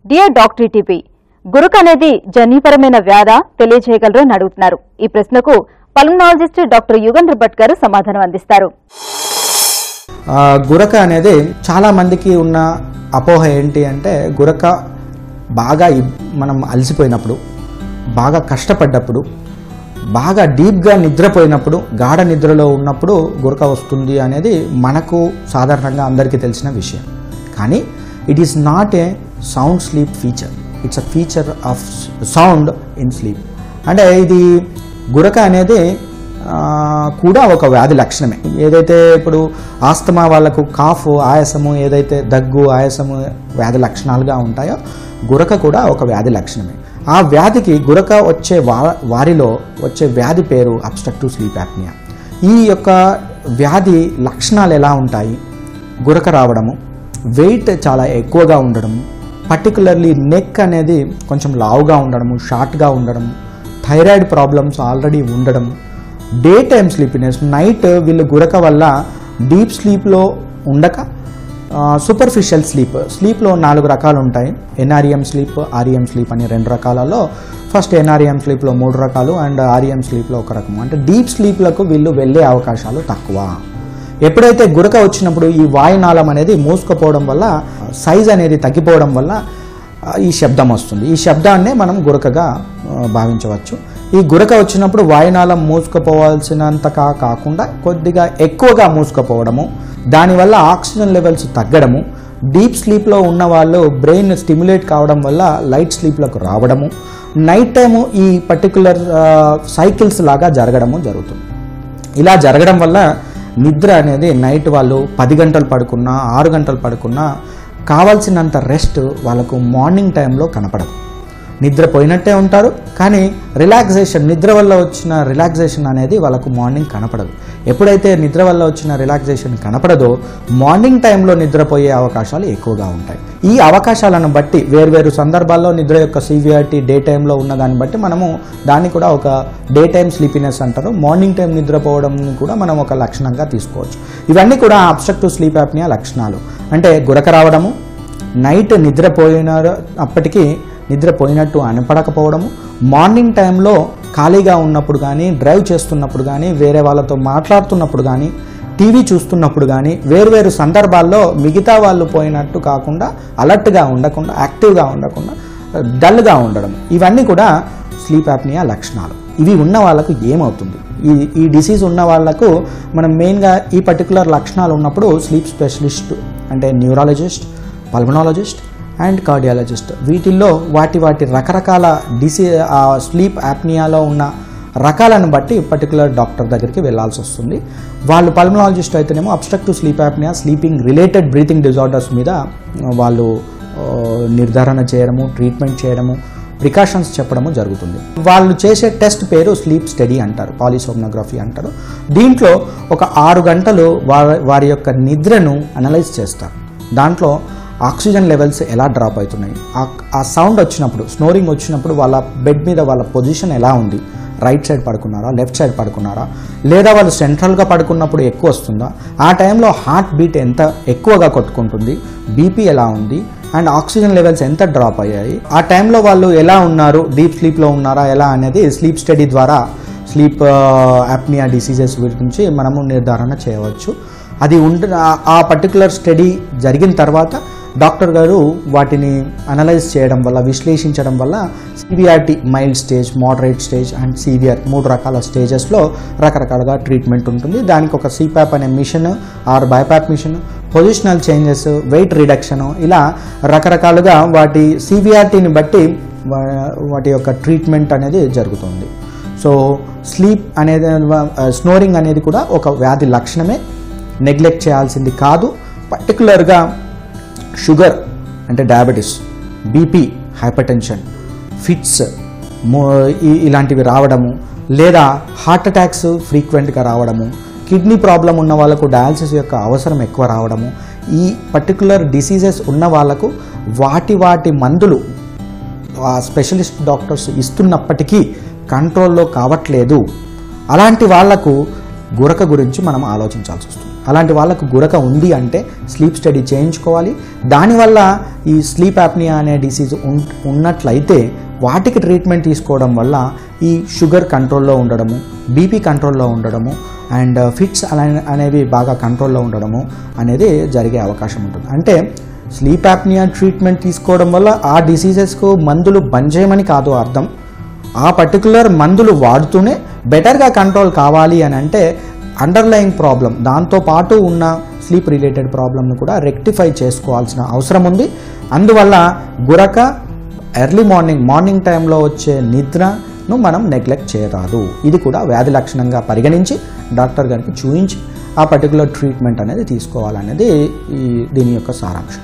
Dear doctor TP, గురక అనేది జన్యుపరమైన వ్యాధ తెలియజేయగలరు అని అడుగుతున్నారు. ఈ ప్రశ్నకు పల్మనాలజిస్ట్ డాక్టర్ యుగంధర్ భట్ గారు సమాధానం అందిస్తారు. గురక అనేది చాలా మందికి ఉన్న అపోహ ఏంటి అంటే, గురక బాగా మనం అలసిపోయినప్పుడు, బాగా కష్టపడ్డప్పుడు, బాగా డీప్గా నిద్రపోయినప్పుడు, గాఢ నిద్రలో ఉన్నప్పుడు గురక వస్తుంది అనేది మనకు సాధారణంగా అందరికీ తెలిసిన విషయం. కానీ it is not a sound sleep feature, it's a feature of sound in sleep. అంటే ఇది గురక అనేది కూడా ఒక వ్యాధి లక్షణమే. ఏదైతే ఇప్పుడు ఆస్తమా వాళ్ళకు కాఫ్, ఆయాసము, ఏదైతే దగ్గు, ఆయాసము వ్యాధి లక్షణాలుగా ఉంటాయో గురక కూడా ఒక వ్యాధి లక్షణమే. ఆ వ్యాధికి గురక వచ్చే వారిలో వచ్చే వ్యాధి పేరు అబ్స్ట్రక్టివ్ స్లీప్ యాప్నియా. ఈ యొక్క వ్యాధి లక్షణాలు ఎలా ఉంటాయి? గురక రావడము, వెయిట్ చాలా ఎక్కువగా ఉండడం, పర్టికులర్లీ నెక్ అనేది కొంచెం లావుగా ఉండడము, షార్ట్గా ఉండడం, థైరాయిడ్ ప్రాబ్లమ్స్ ఆల్రెడీ ఉండడం, డే టైమ్ స్లీపినెస్, నైట్ వీళ్ళు గురక వల్ల డీప్ స్లీప్లో ఉండక సూపర్ఫిషియల్ స్లీప్లో 4 రకాలు ఉంటాయి. ఎన్ఆర్ఈఎం స్లీప్, ఆర్ఈఎం స్లీప్ అని 2 రకాలలో ఫస్ట్ ఎన్ఆర్ఈఎం స్లీప్లో 3 రకాలు అండ్ ఆర్ఈఎం స్లీప్లో 1 రకము. అంటే డీప్ స్లీప్లకు వీళ్ళు వెళ్ళే అవకాశాలు తక్కువ. ఎప్పుడైతే గురక వచ్చినప్పుడు ఈ వాయునాళం అనేది మూసుకుపోవడం వల్ల, సైజ్ అనేది తగ్గిపోవడం వల్ల ఈ శబ్దం వస్తుంది. ఈ శబ్దాన్నే మనం గురకగా భావించవచ్చు. ఈ గురక వచ్చినప్పుడు వాయునాళం మూసుకుపోవాల్సినంత కాకుండా కొద్దిగా ఎక్కువగా మూసుకుపోవడము, దానివల్ల ఆక్సిజన్ లెవెల్స్ తగ్గడము, డీప్ స్లీప్లో ఉన్న వాళ్ళు బ్రెయిన్ స్టిమ్యులేట్ కావడం వల్ల లైట్ స్లీప్లకు రావడము, నైట్ టైము ఈ పర్టికులర్ సైకిల్స్ లాగా జరగడము జరుగుతుంది. ఇలా జరగడం వల్ల నిద్ర అనేది నైట్ వాళ్ళు 10 గంటలు పడుకున్నా, 6 గంటలు పడుకున్నా కావాల్సినంత రెస్ట్ వాళ్ళకు మార్నింగ్ టైంలో కనపడదు. నిద్రపోయినట్టే ఉంటారు, కానీ రిలాక్సేషన్, నిద్ర వల్ల వచ్చిన రిలాక్సేషన్ అనేది వాళ్ళకు మార్నింగ్ కనపడదు. ఎప్పుడైతే నిద్ర వల్ల వచ్చిన రిలాక్సేషన్ కనపడదో మార్నింగ్ టైంలో నిద్రపోయే అవకాశాలు ఎక్కువగా ఉంటాయి. ఈ అవకాశాలను బట్టి వేర్వేరు సందర్భాల్లో నిద్ర యొక్క సివియారిటీ డే టైంలో ఉన్న దాన్ని బట్టి మనము దాన్ని కూడా ఒక డే టైమ్ స్లీపినెస్ అంటారు. మార్నింగ్ టైం నిద్రపోవడం కూడా మనం ఒక లక్షణంగా తీసుకోవచ్చు. ఇవన్నీ కూడా అబ్స్ట్రక్టివ్ స్లీప్ యాప్నియా లక్షణాలు. అంటే గురక రావడము, నైట్ అప్పటికీ నిద్రపోయినట్టు అనపడకపోవడము, మార్నింగ్ టైంలో ఖాళీగా ఉన్నప్పుడు కానీ, డ్రైవ్ చేస్తున్నప్పుడు కానీ, వేరే వాళ్ళతో మాట్లాడుతున్నప్పుడు కానీ, టీవీ చూస్తున్నప్పుడు కానీ, వేర్వేరు సందర్భాల్లో మిగతా వాళ్ళు పోయినట్టు కాకుండా అలర్ట్గా ఉండకుండా, యాక్టివ్గా ఉండకుండా డల్గా ఉండడం, ఇవన్నీ కూడా స్లీప్ యాప్నియా లక్షణాలు. ఇవి ఉన్న వాళ్ళకు ఏమవుతుంది? ఈ డిసీజ్ ఉన్న వాళ్ళకు మనం మెయిన్గా ఈ పర్టికులర్ లక్షణాలు ఉన్నప్పుడు స్లీప్ స్పెషలిస్ట్ అంటే న్యూరాలజిస్ట్, పల్మనాలజిస్ట్ అండ్ కార్డియాలజిస్ట్, వీటిల్లో వాటి రకరకాల స్లీప్ యాప్నియాలో ఉన్న రకాలను బట్టి పర్టికులర్ డాక్టర్ దగ్గరికి వెళ్లాల్సి వస్తుంది. వాళ్ళు పల్మనాలజిస్ట్ అయితేనేమో obstructive sleep apnoea, sleeping related breathing disorders మీద వాళ్ళు నిర్ధారణ చేయడము, ట్రీట్మెంట్ చేయడము, ప్రికాషన్స్ చెప్పడము జరుగుతుంది. వాళ్ళు చేసే టెస్ట్ పేరు స్లీప్ స్టడీ అంటారు, పాలిసోమ్నోగ్రఫీ అంటారు. దీంట్లో ఒక 6 గంటలు వారి యొక్క నిద్రను అనలైజ్ చేస్తారు. దాంట్లో ఆక్సిజన్ లెవెల్స్ ఎలా డ్రాప్ అవుతున్నాయి, ఆ సౌండ్ వచ్చినప్పుడు, స్నోరింగ్ వచ్చినప్పుడు వాళ్ళ బెడ్ మీద వాళ్ళ పొజిషన్ ఎలా ఉంది, రైట్ సైడ్ పడుకున్నారా, లెఫ్ట్ సైడ్ పడుకున్నారా, లేదా వాళ్ళు సెంట్రల్గా పడుకున్నప్పుడు ఎక్కువ వస్తుందా, ఆ టైంలో హార్ట్ బీట్ ఎంత ఎక్కువగా కొట్టుకుంటుంది, బీపీ ఎలా ఉంది అండ్ ఆక్సిజన్ లెవెల్స్ ఎంత డ్రాప్ అయ్యాయి, ఆ టైంలో వాళ్ళు ఎలా ఉన్నారు, డీప్ స్లీప్లో ఉన్నారా ఎలా అనేది స్లీప్ స్టడీ ద్వారా స్లీప్ యాప్నియా డిసీజెస్ గురించి మనము నిర్ధారణ చేయవచ్చు. అది ఆ పర్టికులర్ స్టడీ జరిగిన తర్వాత డాక్టర్ గారు వాటిని అనలైజ్ చేయడం వల్ల, విశ్లేషించడం వల్ల severity, mild stage, moderate stage and severe 3 రకాల స్టేజెస్లో రకరకాలుగా ట్రీట్మెంట్ ఉంటుంది. దానికి ఒక సిపాప్ అనే machine or BiPAP machine, positional changes, weight reduction, ఇలా రకరకాలుగా వాటి సివియారిటీని బట్టి వాటి యొక్క ట్రీట్మెంట్ అనేది జరుగుతుంది. సో స్లీప్ అనేది, స్నోరింగ్ అనేది కూడా ఒక వ్యాధి లక్షణమే, నెగ్లెక్ట్ చేయాల్సింది కాదు. పర్టికులర్గా షుగర్ అంటే డయాబెటీస్, బీపీ, హైపర్టెన్షన్, ఫిట్స్ ఇలాంటివి రావడము, లేదా హార్ట్ అటాక్స్ ఫ్రీక్వెంట్గా రావడము, కిడ్నీ ప్రాబ్లం ఉన్న వాళ్ళకు డయాలసిస్ యొక్క అవసరం ఎక్కువ రావడము, ఈ పర్టికులర్ డిసీజెస్ ఉన్న వాళ్ళకు వాటి మందులు స్పెషలిస్ట్ డాక్టర్స్ ఇస్తున్నప్పటికీ కంట్రోల్లో కావట్లేదు. అలాంటి వాళ్లకు గురక గురించి మనం ఆలోచించాల్సి వస్తుంది. అలాంటి వాళ్ళకు గురక ఉంది అంటే స్లీప్ స్టడీ చేయించుకోవాలి. దానివల్ల ఈ స్లీప్ యాప్నియా అనే డిసీజ్ ఉన్నట్లయితే వాటికి ట్రీట్మెంట్ తీసుకోవడం వల్ల ఈ షుగర్ కంట్రోల్లో ఉండడము, బీపీ కంట్రోల్లో ఉండడము అండ్ ఫిట్స్ అనేవి బాగా కంట్రోల్లో ఉండడము అనేది జరిగే అవకాశం ఉంటుంది. అంటే స్లీప్ యాప్నియా ట్రీట్మెంట్ తీసుకోవడం వల్ల ఆ డిసీజెస్కు మందులు బంద్ చేయమని కాదు అర్థం. ఆ పర్టికులర్ మందులు వాడుతూనే బెటర్గా కంట్రోల్ కావాలి అని అంటే అండర్లయింగ్ ప్రాబ్లం, దాంతోపాటు ఉన్న స్లీప్ రిలేటెడ్ ప్రాబ్లమ్ను కూడా రెక్టిఫై చేసుకోవాల్సిన అవసరం ఉంది. అందువల్ల గురక ఎర్లీ మార్నింగ్ టైంలో వచ్చే నిద్రను మనం నెగ్లెక్ట్ చేయరాదు. ఇది కూడా వ్యాధి లక్షణంగా పరిగణించి డాక్టర్ గారికి చూయించి ఆ పర్టికులర్ ట్రీట్మెంట్ అనేది తీసుకోవాలనేది దీని యొక్క సారాంశం.